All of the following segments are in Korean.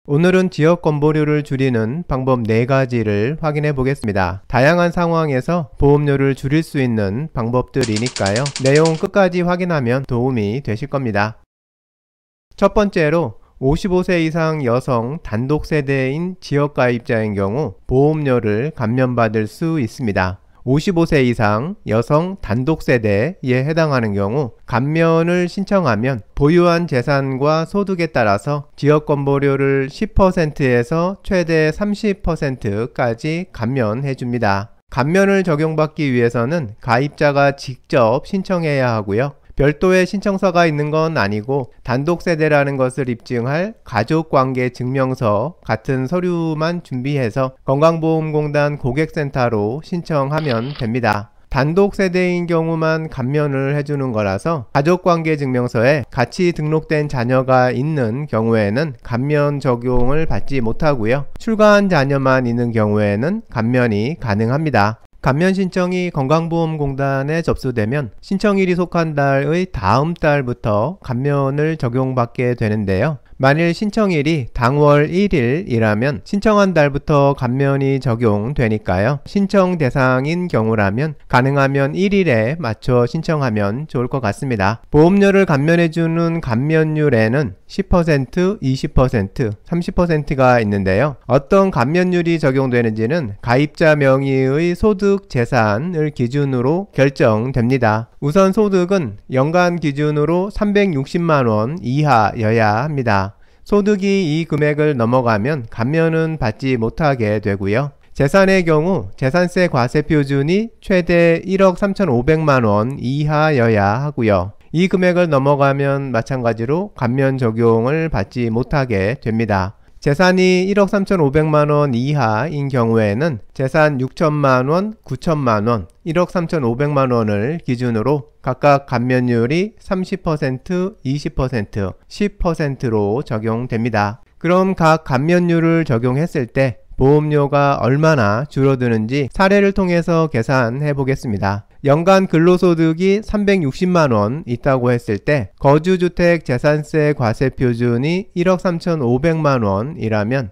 오늘은 지역 건보료를 줄이는 방법 4가지를 확인해 보겠습니다. 다양한 상황에서 보험료를 줄일 수 있는 방법들이니까요. 내용 끝까지 확인하면 도움이 되실 겁니다. 첫 번째로 55세 이상 여성 단독 세대인 지역가입자인 경우 보험료를 감면받을 수 있습니다. 55세 이상 여성 단독 세대에 해당하는 경우 감면을 신청하면 보유한 재산과 소득에 따라서 지역 건보료를 10%에서 최대 30%까지 감면해 줍니다. 감면을 적용받기 위해서는 가입자가 직접 신청해야 하고요. 별도의 신청서가 있는 건 아니고 단독 세대라는 것을 입증할 가족관계 증명서 같은 서류만 준비해서 건강보험공단 고객센터로 신청하면 됩니다. 단독 세대인 경우만 감면을 해주는 거라서 가족관계 증명서에 같이 등록된 자녀가 있는 경우에는 감면 적용을 받지 못하고요. 출가한 자녀만 있는 경우에는 감면이 가능합니다. 감면 신청이 건강보험공단에 접수되면 신청일이 속한 달의 다음 달부터 감면을 적용받게 되는데요. 만일 신청일이 당월 1일이라면 신청한 달부터 감면이 적용되니까요. 신청 대상인 경우라면 가능하면 1일에 맞춰 신청하면 좋을 것 같습니다. 보험료를 감면해주는 감면율에는 10%, 20%, 30%가 있는데요. 어떤 감면율이 적용되는지는 가입자 명의의 소득 재산을 기준으로 결정됩니다. 우선 소득은 연간 기준으로 360만원 이하여야 합니다. 소득이 이 금액을 넘어가면 감면은 받지 못하게 되고요. 재산의 경우 재산세 과세 표준이 최대 1억 3,500만원 이하여야 하고요. 이 금액을 넘어가면 마찬가지로 감면 적용을 받지 못하게 됩니다. 재산이 1억 3,500만원 이하인 경우에는 재산 6천만원, 9천만원, 1억 3,500만원을 기준으로 각각 감면율이 30%, 20%, 10%로 적용됩니다. 그럼 각 감면율을 적용했을 때 보험료가 얼마나 줄어드는지 사례를 통해서 계산해 보겠습니다. 연간 근로소득이 360만원 있다고 했을 때 거주주택 재산세 과세 표준이 1억 3,500만원이라면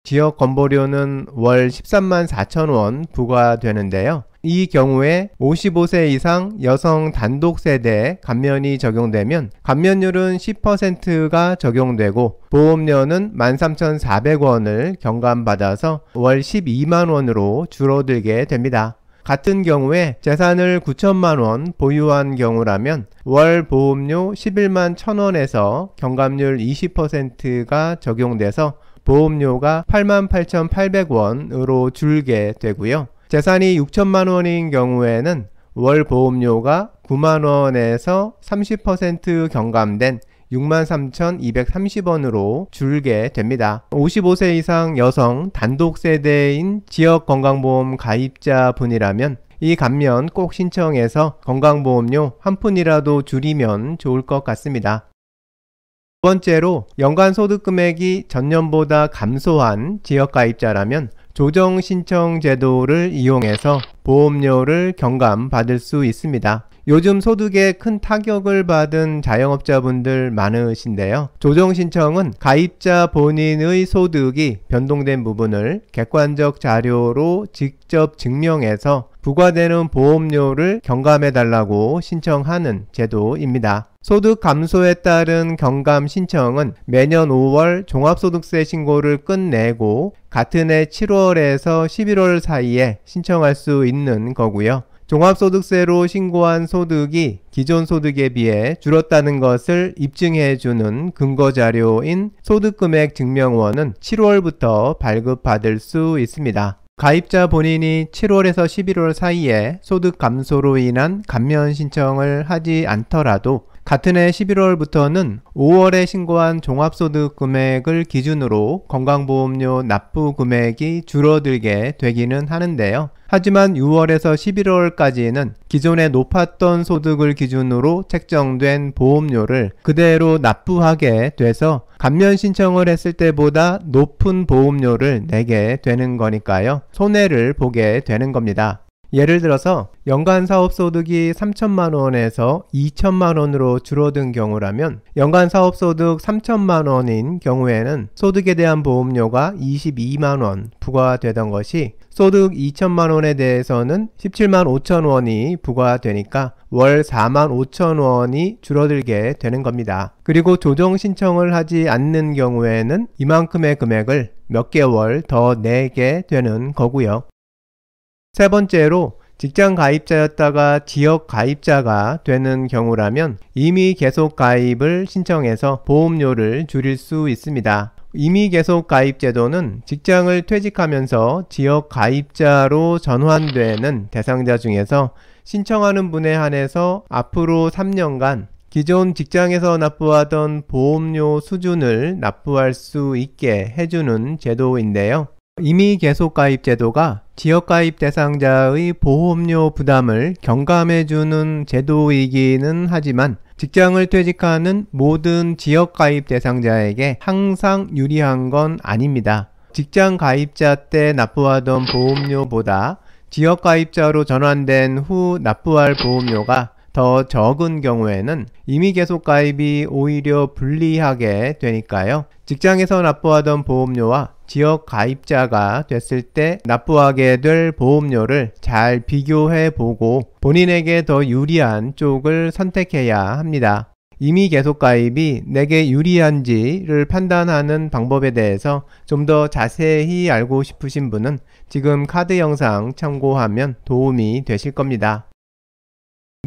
지역 건보료는 월 13만 4천원 부과되는데요. 이 경우에 55세 이상 여성 단독 세대에 감면이 적용되면 감면율은 10%가 적용되고 보험료는 13,400원을 경감받아서 월 12만원으로 줄어들게 됩니다. 같은 경우에 재산을 9천만원 보유한 경우라면 월 보험료 11만 1천원에서 경감률 20%가 적용돼서 보험료가 88,800원으로 줄게 되고요. 재산이 6천만원인 경우에는 월 보험료가 9만원에서 30% 경감된 63,230원으로 줄게 됩니다. 55세 이상 여성 단독 세대인 지역건강보험 가입자 분이라면 이 감면 꼭 신청해서 건강보험료 한 푼이라도 줄이면 좋을 것 같습니다. 두 번째로 연간 소득 금액이 전년보다 감소한 지역가입자라면 조정 신청 제도를 이용해서 보험료를 경감받을 수 있습니다. 요즘 소득에 큰 타격을 받은 자영업자분들 많으신데요. 조정 신청은 가입자 본인의 소득이 변동된 부분을 객관적 자료로 직접 증명해서 부과되는 보험료를 경감해달라고 신청하는 제도입니다. 소득 감소에 따른 경감 신청은 매년 5월 종합소득세 신고를 끝내고 같은 해 7월에서 11월 사이에 신청할 수 있는 거고요. 종합소득세로 신고한 소득이 기존 소득에 비해 줄었다는 것을 입증해주는 근거자료인 소득금액 증명원은 7월부터 발급받을 수 있습니다. 가입자 본인이 7월에서 11월 사이에 소득 감소로 인한 감면 신청을 하지 않더라도 같은 해 11월부터는 5월에 신고한 종합소득 금액을 기준으로 건강보험료 납부 금액이 줄어들게 되기는 하는데요. 하지만 6월에서 11월까지는 기존에 높았던 소득을 기준으로 책정된 보험료를 그대로 납부하게 돼서 감면 신청을 했을 때보다 높은 보험료를 내게 되는 거니까요. 손해를 보게 되는 겁니다. 예를 들어서 연간 사업소득이 3천만 원에서 2천만 원으로 줄어든 경우라면 연간 사업소득 3천만 원인 경우에는 소득에 대한 보험료가 22만 원 부과되던 것이 소득 2천만 원에 대해서는 17만 5천 원이 부과되니까 월 4만 5천 원이 줄어들게 되는 겁니다. 그리고 조정 신청을 하지 않는 경우에는 이만큼의 금액을 몇 개월 더 내게 되는 거고요. 세 번째로 직장 가입자였다가 지역 가입자가 되는 경우라면 임의 계속 가입을 신청해서 보험료를 줄일 수 있습니다. 임의 계속 가입 제도는 직장을 퇴직하면서 지역 가입자로 전환되는 대상자 중에서 신청하는 분에 한해서 앞으로 3년간 기존 직장에서 납부하던 보험료 수준을 납부할 수 있게 해주는 제도인데요. 임의 계속 가입 제도가 지역 가입 대상자의 보험료 부담을 경감해주는 제도이기는 하지만 직장을 퇴직하는 모든 지역 가입 대상자에게 항상 유리한 건 아닙니다. 직장 가입자 때 납부하던 보험료보다 지역 가입자로 전환된 후 납부할 보험료가 더 적은 경우에는 임의 계속 가입이 오히려 불리하게 되니까요. 직장에서 납부하던 보험료와 지역 가입자가 됐을 때 납부하게 될 보험료를 잘 비교해 보고 본인에게 더 유리한 쪽을 선택해야 합니다. 임의 계속 가입이 내게 유리한지를 판단하는 방법에 대해서 좀 더 자세히 알고 싶으신 분은 지금 카드 영상 참고하면 도움이 되실 겁니다.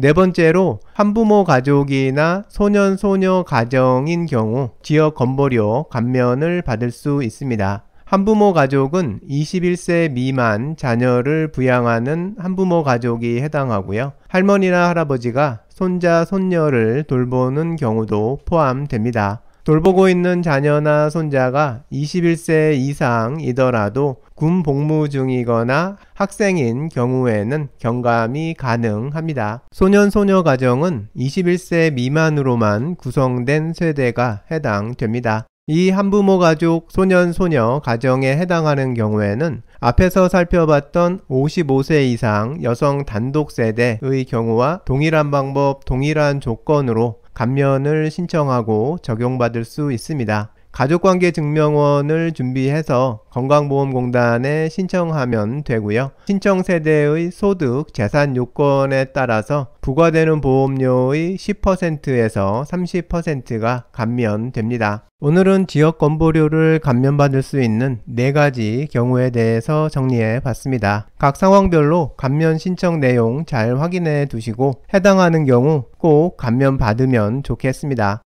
네 번째로 한부모 가족이나 소년 소녀 가정인 경우 지역 건보료 감면을 받을 수 있습니다. 한부모 가족은 21세 미만 자녀를 부양하는 한부모 가족이 해당하고요. 할머니나 할아버지가 손자 손녀를 돌보는 경우도 포함됩니다. 돌보고 있는 자녀나 손자가 21세 이상이더라도 군 복무 중이거나 학생인 경우에는 경감이 가능합니다. 소년 소녀 가정은 21세 미만으로만 구성된 세대가 해당됩니다. 이 한부모 가족 소년 소녀 가정에 해당하는 경우에는 앞에서 살펴봤던 55세 이상 여성 단독 세대의 경우와 동일한 방법, 동일한 조건으로 감면을 신청하고 적용받을 수 있습니다. 가족관계 증명원을 준비해서 건강보험공단에 신청하면 되고요. 신청 세대의 소득, 재산 요건에 따라서 부과되는 보험료의 10%에서 30%가 감면됩니다. 오늘은 지역 건보료를 감면받을 수 있는 4가지 경우에 대해서 정리해 봤습니다. 각 상황별로 감면 신청 내용 잘 확인해 두시고 해당하는 경우 꼭 감면 받으면 좋겠습니다.